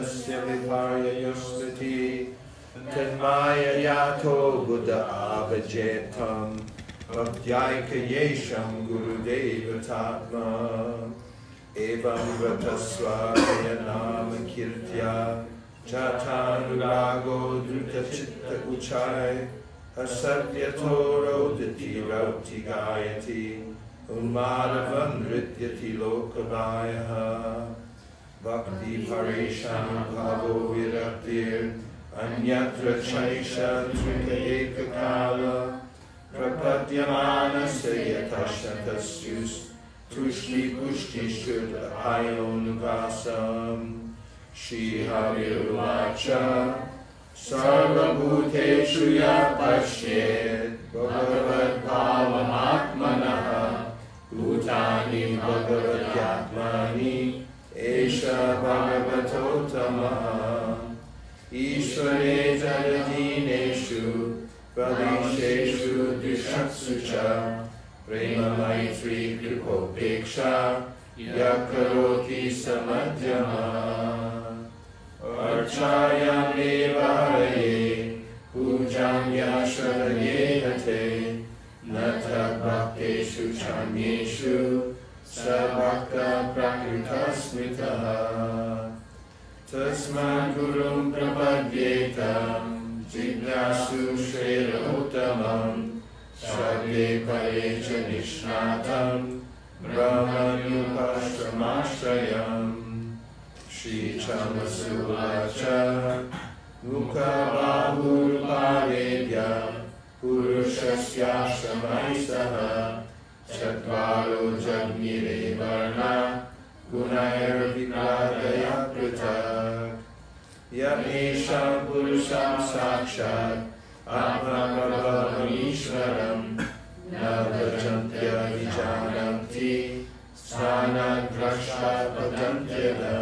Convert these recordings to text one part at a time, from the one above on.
tasya viparya Tanmaya yato Buddha avajetam Bhaktyayika yesham Gurudeva tatma Evam vratasvaya nama kirtya Chatanurago druta chitta uchai Asatya toro diti rauti gayati Unmadavam rityati lokavayaha Bhakti parisham bhavo viraktir Anyatra chaisha trika ekakala Prapadyamana sayatashatasyus Tushti pushti shuddha ayonuvasam Shri Haviruvacha Sarvabhuteshu yapashyed Bhagavad Bhavamatmanaha Bhutani Bhagavatyatmani Esha Bhagavatottamaha Ishvare Jadadineshu Balisheshu Dushatsucha Prema Maitri Kripopeksha Yakaroti Samadhyama Archayam Devaraye Pujam Yashadaye Hate Nata Bhakteshu Chanyeshu Sabhakta Prakrita Smitaha Tasman Gurum Prapadyetam Jignasu Shvera Uttamam Shadve Parecha Nishnatam Brahmanyupashramashrayam Shri Chamasulacha Mukhabahurpavedya Purushasya Shamaisaha Chatvaro Jagmire Varna Gunair Vikradaya Pritak Yamesham Purusham Sakshat Atmabhavam Ishvaram Navajantya Vijananti Sana Drasha Padantyada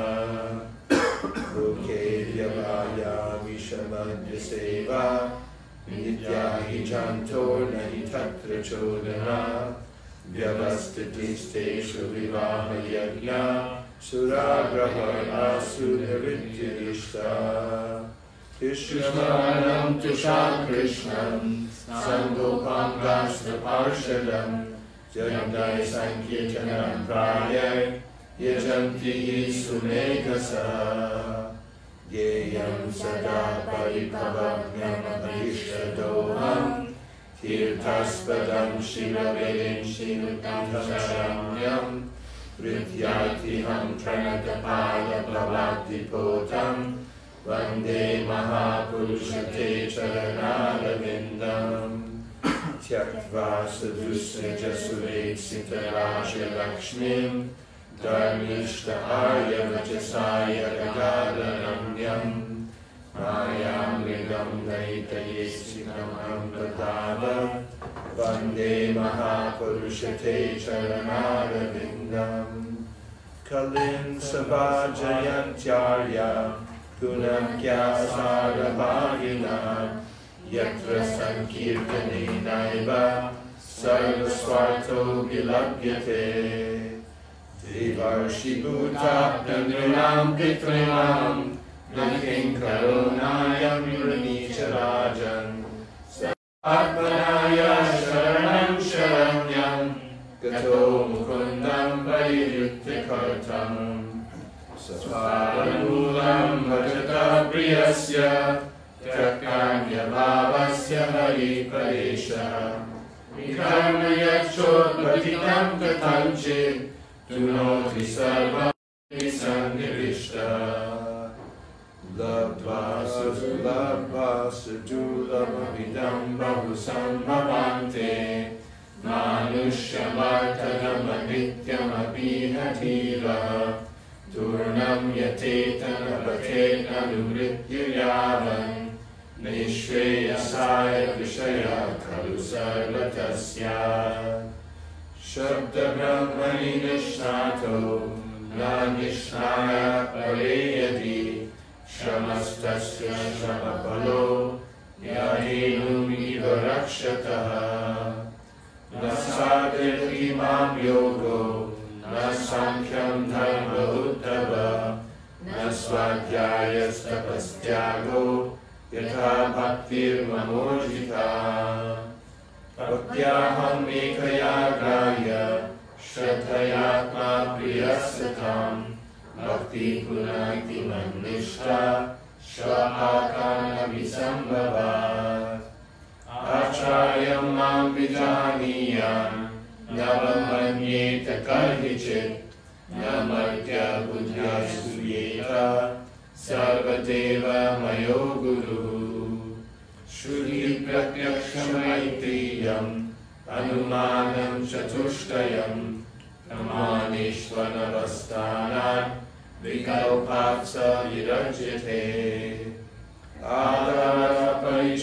Loke Vyavaya Vishamadya Seva Nitya Hijanto Nahi Tatra Chodana Vyavastitisteshu Vivaha Yajna Suragraha Asudavityadishta Krishnamanam Tusha Krishnam Sangopangasta Parshadam Jagdai Sankirtanam Prayay Yajanti Sunekasa Yeyam Sada Paripavagnam Adishtadoham Tirthaspadam Shivavedin Shinutam Shamyam Vrityatiham Pranatapada Bhavati Potam Vande Mahapurushate Charanarvindam Tyaktva Sadhusya Jasure Sitaraja Lakshmim Dharmishta Arya Vajasaya Gadaranamyam Mayam Rigam Naitaye Sikam Amratavam Vande Mahapurushate Charanarvindam Kalin Sabhajayantyarya Gunakya Sarabhagina Yatra Sankirtane Naiva Sarvasvarto Vilabhyate Devarshi Bhuta Dandrinam Pitrinam Naking Karunayam Yuranicharajan Atmanaya Sharanam Sharanyam Gato Mukundam Parivyuktikartam Svaranulam Bhajata Priyasya Trakanya Bhavasya Hari Paresha Vikarma Yachot Bhatikam Katanchit Dunoti Sarva Sannirishta Labdva Sudulabha Sujulabhavidam Bahusam Bhavante Manushya Vartanam Anityam Abhihatira Turnam Yatetana Bhatetna Nuvrityayavan Nishveyasaya Vishaya Kalu Sarvatasya Shabda Brahmani Nishnato Na Nishnaya Pareyati Shamastasya Shamapalo Yahenum Ivarakshataha Nasadir Imam Yogo Na Sankhyan Dharma Uddhava Na स्वाध्यायस्तपस्त्यागो यथा भक्तिर्ममोर्जिता भक्त्याहम् एकयाग्राय श्रद्धयात्मा प्रियस्यताम् भक्ति पुनाति मन्निष्ठा स्वाकानभिसम्भवात् आचार्यं मां विजानीयान् न मन्येत कर्हिचित् न मर्त्य बुद्ध्या सूयेत सर्वदेव मयो गुरुः श्रुतिप्रत्यक्षमैत्रेयम् अनुमानं चतुष्टयम् प्रमाणेष्वनवस्थानात् विकल्पात् स विरज्यते आधारपरिचर्यायां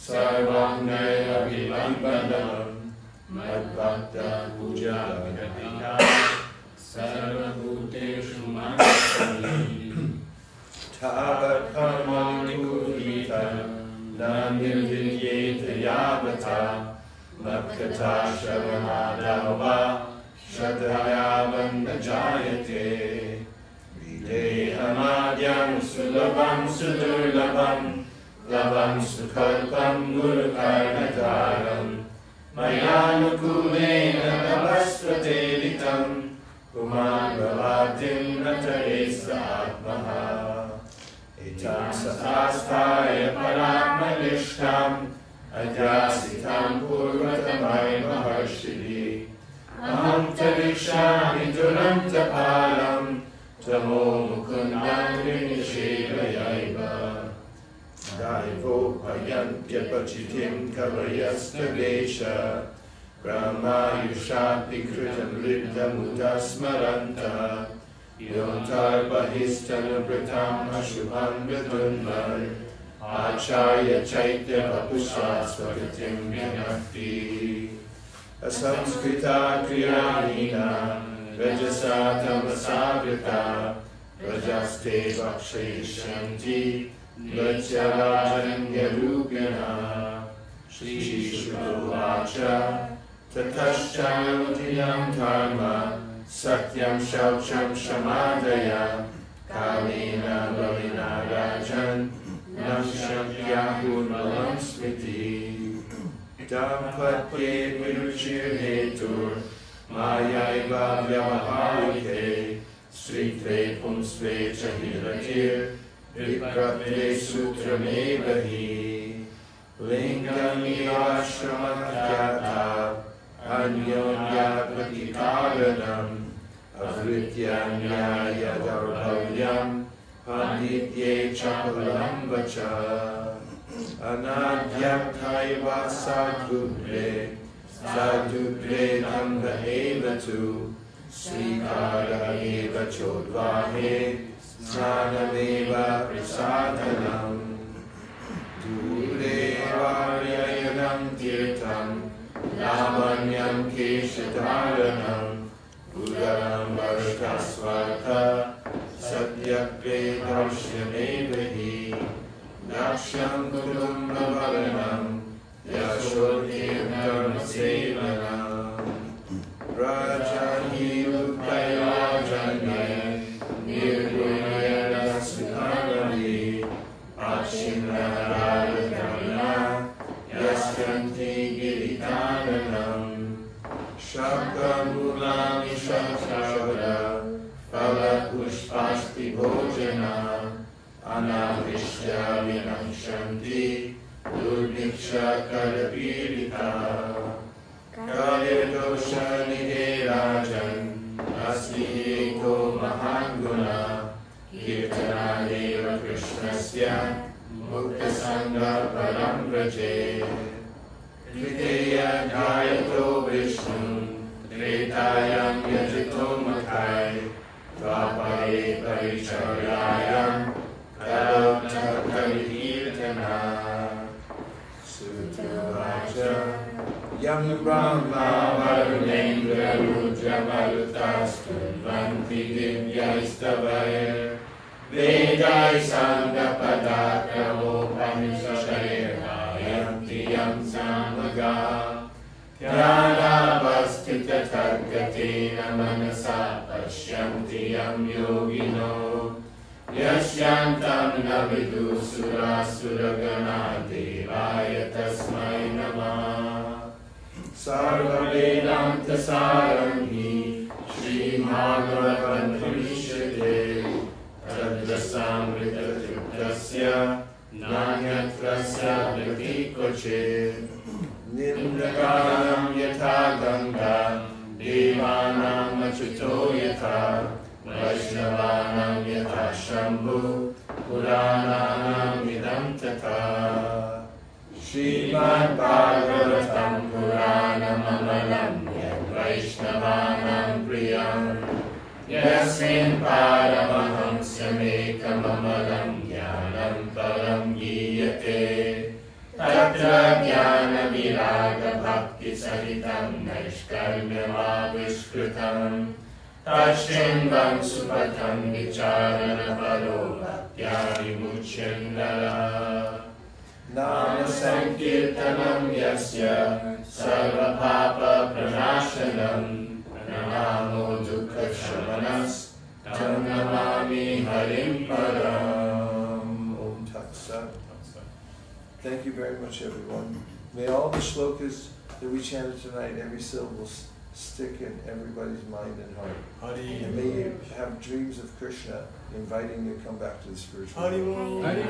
सर्वाङ्गैरभिवन्दनं मद्भक्ता पूजाविधिना सर्वभूतेषु मन्यते तावत् कर्माणि कुर्वीतं न निर्विद्येत यावता मत्कथा श्रवणादाव वा श्रद्धयावन्न जायते विदेहमाद्यं सुलभं सुदुर्लभं लभं सुकल्पं गुरुकर्णधारम् मयानुकूलेन तपस्वतेदितं पुमान् भवाब्धिं न तरेत् स आत्मः एतां सतास्थाय परात्मनिष्ठाम् अध्यासितां पूर्वतमय महर्षिभिः अहं तरिष्यामि दुरन्तपालं तमो मुकुन्दं विनिषेवयैव दैवोपयन्त्यपचितिं कवयस्तवेश ब्रह्मायुषाभिकृतं लुब्धमुदस्मरन्तः योऽन्तर्बहिस्तनुभृताम् अशुभं विदुन्मन् आचार्य चैत्य वपुषा स्वगतिं व्यनक्ति असंस्कृता क्रियाहीना रजसा तमसा वृता रजस्ते भक्षयिष्यन्ति गच्छराजन्यरूपिणः श्रीशुकोवाच ततश्चानुधियं धर्म सत्यं शौचं क्षमादया कामेन बलिना राजन् न शक्याहुर्मलं स्मृति दाम्पत्ये विरुचिर्हेतुर्मायैव व्यवहारिके स्त्रीत्वे पुंस्त्वे च हिरतिर्विप्रत्वे सूत्रमेव हि लिङ्गमिवाश्रमत्याथा अन्योन्याप्रतिकारणम् अवृत्यान्यायदौर्बल्यम् अनित्ये च फलं वच अनाद्यर्थैव साधुभ्रे दम्भ एव तु स्वीकार एव चोद्वाहे स्नानमेव प्रसादनम् दूरे वार्ययनं तीर्थं लावण्यं केशधारणम् उदरं वर्षस्वार्थः सत्यत्वे दर्श्यमेव हि लक्ष्यं कुटुम्बभवनं यशोधीर्धर्मसेवनम् प्रजाहीरुपयाजन्ये निर्गुणयनसुधर्मणि अक्षिण्णराजधर्मा यस्यन्ति गिरिकाननम् शब्दमूलानि शब्द फलपुष्पास्ति भोजना अनावृष्ट्य विनश्यन्ति दुर्भिक्षा करपीडिता कलिर्दोषनिधे राजन् अस्ति एको महान् गुणः कीर्तनादेव कृष्णस्य मुक्तसङ्गफलं व्रजेत् द्वितीयाध्यायतो विष्णुं त्रेतायां यजितो मखाय द्वापरे परिचर्यायां करोत्तः कलिकीर्तना सुतवाच यं ब्रह्मा वरुणेन्द्ररुद्रमरुतास्तुन्वन्ति दिव्यैस्तवैर्वेदैः साङ्गपदाक्रमोपनिषदैर्गायन्ति यं सामगाः ध्यानावस्थिततर्कतेन मनसा पश्यन्ति यं योगिनो Yashyantam navidu sura suragana devaya tasmai namah. Sarva Vedanta Sarangi Shri Bhagavatam Purishate Tadrasamrita Triptasya Nanyatrasya Vyatikoche Nindakaram Yatha Ganga Devanam Achuto Yatha Vaishnavanam Yatha Shambhu Purananam Idam Tatha Srimad Bhagavatam Puranam Amalam Yad Vaishnavanam Priyam Yasmin Paramahamsyamekam Amalam Jnanam Param Giyate Tatra Jnana Viraga Bhakti Sahitam Naishkarmyamavishkritam Tashindvam Supatam Vicharana Paro Bhaktya Vimuchyandara Nama Sankirtanam Yasya Sarva Papa Pranashanam Pranamo Dukkha Shamanas Tam Namami Harim Param. Om Tat Sat. Thank you very much, everyone. May all the shlokas that we chanted tonight, every syllable, stick in everybody's mind and heart. Hari. And may you have dreams of Krishna inviting you to come back to the spiritual Hari world. Hari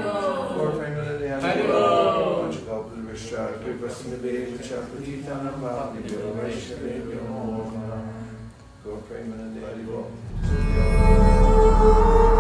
Hari